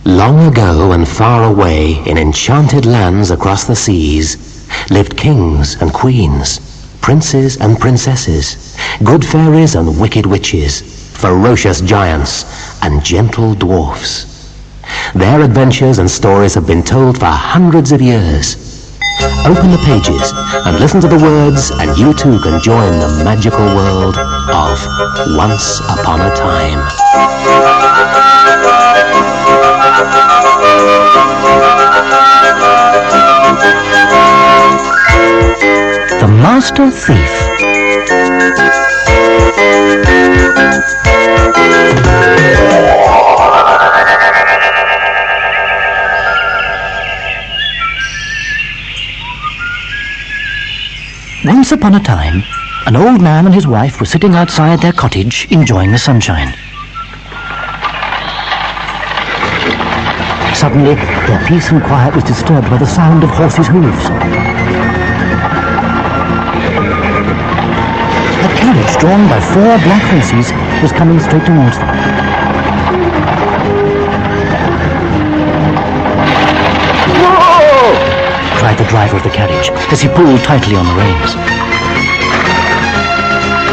Long ago and far away, in enchanted lands across the seas, lived kings and queens, princes and princesses, good fairies and wicked witches, ferocious giants and gentle dwarfs. Their adventures and stories have been told for hundreds of years. Open the pages and listen to the words, and you too can join the magical world of Once Upon a Time. The Master Thief. Once upon a time, an old man and his wife were sitting outside their cottage enjoying the sunshine. Suddenly, their peace and quiet was disturbed by the sound of horses' hooves. A carriage drawn by 4 black horses was coming straight towards them. "Whoa!" cried the driver of the carriage as he pulled tightly on the reins.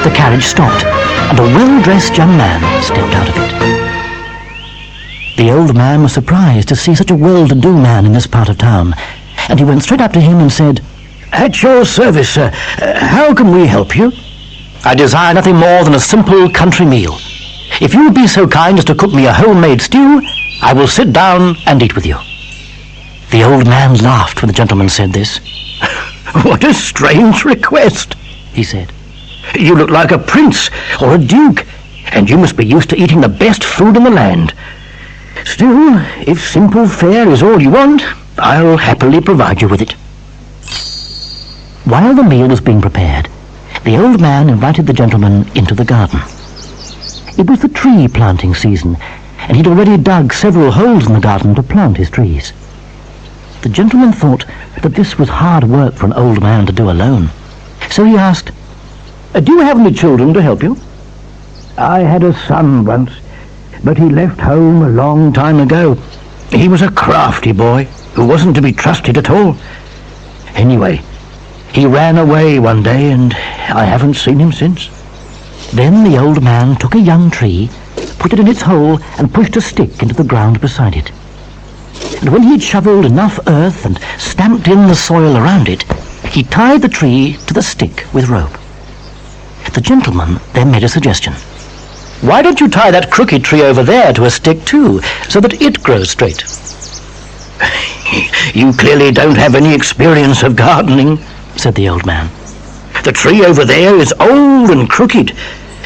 The carriage stopped, and a well-dressed young man stepped out of it. The old man was surprised to see such a well-to-do man in this part of town, and he went straight up to him and said, "At your service, sir. How can we help you?" "I desire nothing more than a simple country meal. If you would be so kind as to cook me a homemade stew, I will sit down and eat with you." The old man laughed when the gentleman said this. "What a strange request," he said. "You look like a prince or a duke, and you must be used to eating the best food in the land. Still, if simple fare is all you want, I'll happily provide you with it." While the meal was being prepared, the old man invited the gentleman into the garden. It was the tree planting season, and he'd already dug several holes in the garden to plant his trees. The gentleman thought that this was hard work for an old man to do alone, so he asked, "Do you have any children to help you?" "I had a son once, but he left home a long time ago. He was a crafty boy who wasn't to be trusted at all. Anyway, he ran away one day, and I haven't seen him since." Then the old man took a young tree, put it in its hole, and pushed a stick into the ground beside it. And when he had shoveled enough earth and stamped in the soil around it, he tied the tree to the stick with rope. The gentleman then made a suggestion. "Why don't you tie that crooked tree over there to a stick too, so that it grows straight?" "You clearly don't have any experience of gardening," said the old man. "The tree over there is old and crooked.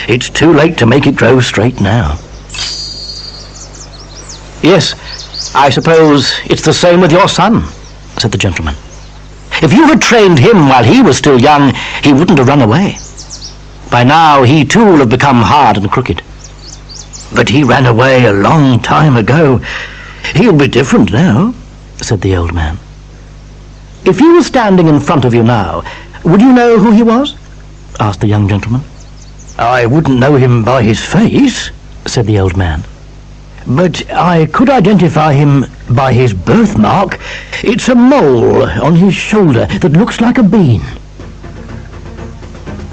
It's too late to make it grow straight now." "Yes, I suppose it's the same with your son," said the gentleman. "If you had trained him while he was still young, he wouldn't have run away. By now he too will have become hard and crooked." "But he ran away a long time ago. He'll be different now," said the old man. "If he was standing in front of you now, would you know who he was?" asked the young gentleman. "I wouldn't know him by his face," said the old man. "But I could identify him by his birthmark. It's a mole on his shoulder that looks like a bean."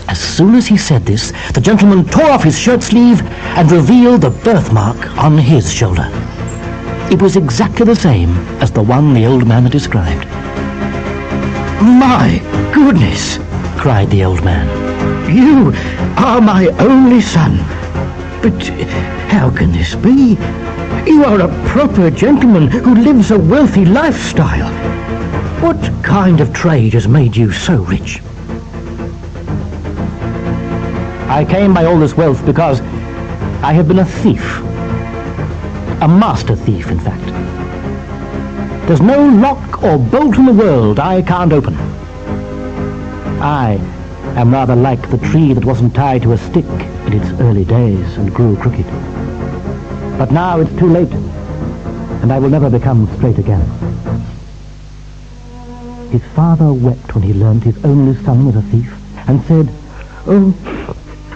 As soon as he said this, the gentleman tore off his shirt sleeve and revealed the birthmark on his shoulder. It was exactly the same as the one the old man had described. "My goodness!" cried the old man. "You are my only son. But how can this be? You are a proper gentleman who lives a wealthy lifestyle. What kind of trade has made you so rich?" "I came by all this wealth because I have been a thief. A master thief, in fact. There's no lock or bolt in the world I can't open. I am rather like the tree that wasn't tied to a stick in its early days and grew crooked. But now it's too late, and I will never become straight again." His father wept when he learnt his only son was a thief, and said, "Oh,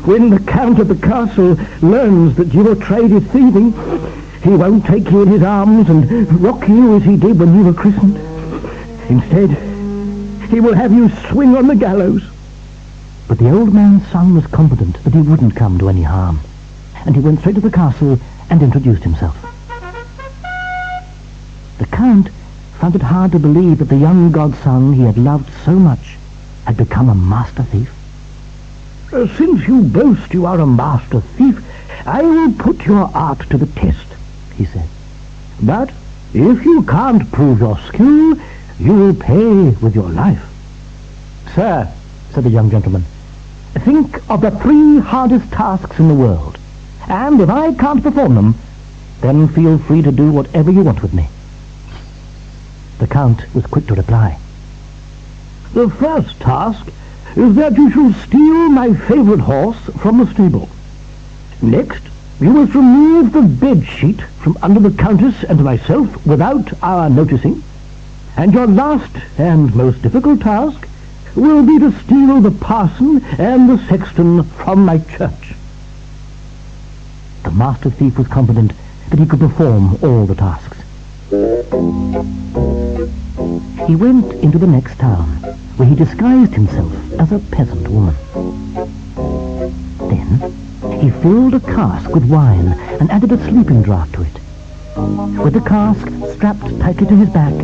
when the Count of the castle learns that your trade is thieving, He won't take you in his arms and rock you as he did when you were christened. Instead, he will have you swing on the gallows. But the old man's son was confident that he wouldn't come to any harm, and he went straight to the castle and introduced himself. The Count found it hard to believe that the young godson he had loved so much had become a master thief. Since you boast you are a master thief, I will put your art to the test, he said. But if you can't prove your skill, you will pay with your life. Sir, said the young gentleman, think of the 3 hardest tasks in the world, and if I can't perform them, then feel free to do whatever you want with me. The Count was quick to reply. The first task is that you shall steal my favourite horse from the stable. Next, you must remove the bed sheet from under the Countess and myself without our noticing. And your last and most difficult task will be to steal the parson and the sexton from my church. The master thief was confident that he could perform all the tasks. He went into the next town, where he disguised himself as a peasant woman. Then he filled a cask with wine and added a sleeping draught to it. With the cask strapped tightly to his back,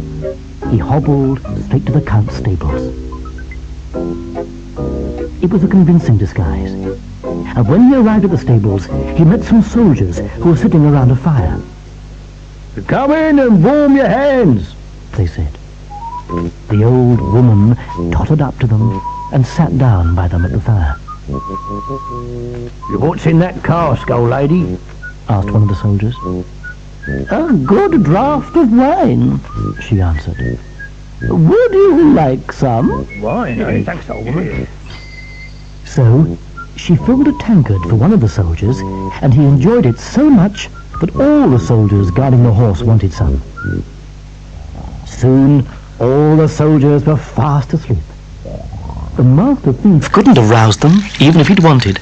he hobbled straight to the Count's stables. It was a convincing disguise, and when he arrived at the stables, he met some soldiers who were sitting around a fire. Come in and warm your hands, they said. The old woman tottered up to them and sat down by them at the fire. What's in that cask, old lady? Asked one of the soldiers. A good draught of wine, she answered. Would you like some? Wine? Thanks, old woman. So she filled a tankard for one of the soldiers, and he enjoyed it so much that all the soldiers guarding the horse wanted some. Soon all the soldiers were fast asleep. The master thief couldn't have roused them, even if he'd wanted.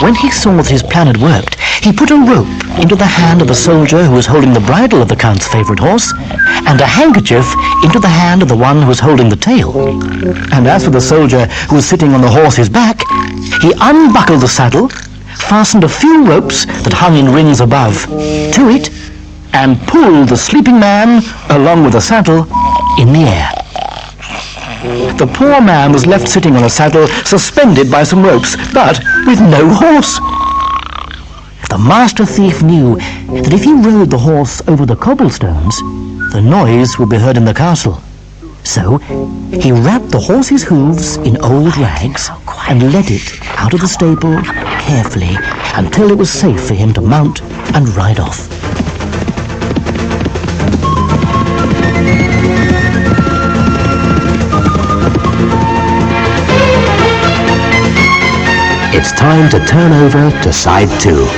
When he saw that his plan had worked, he put a rope into the hand of the soldier who was holding the bridle of the Count's favourite horse, and a handkerchief into the hand of the one who was holding the tail. And as for the soldier who was sitting on the horse's back, he unbuckled the saddle, fastened a few ropes that hung in rings above to it, and pulled the sleeping man, along with the saddle, in the air. The poor man was left sitting on a saddle, suspended by some ropes, but with no horse. The master thief knew that if he rode the horse over the cobblestones, the noise would be heard in the castle. So he wrapped the horse's hooves in old rags and led it out of the stable carefully until it was safe for him to mount and ride off. It's time to turn over to side 2.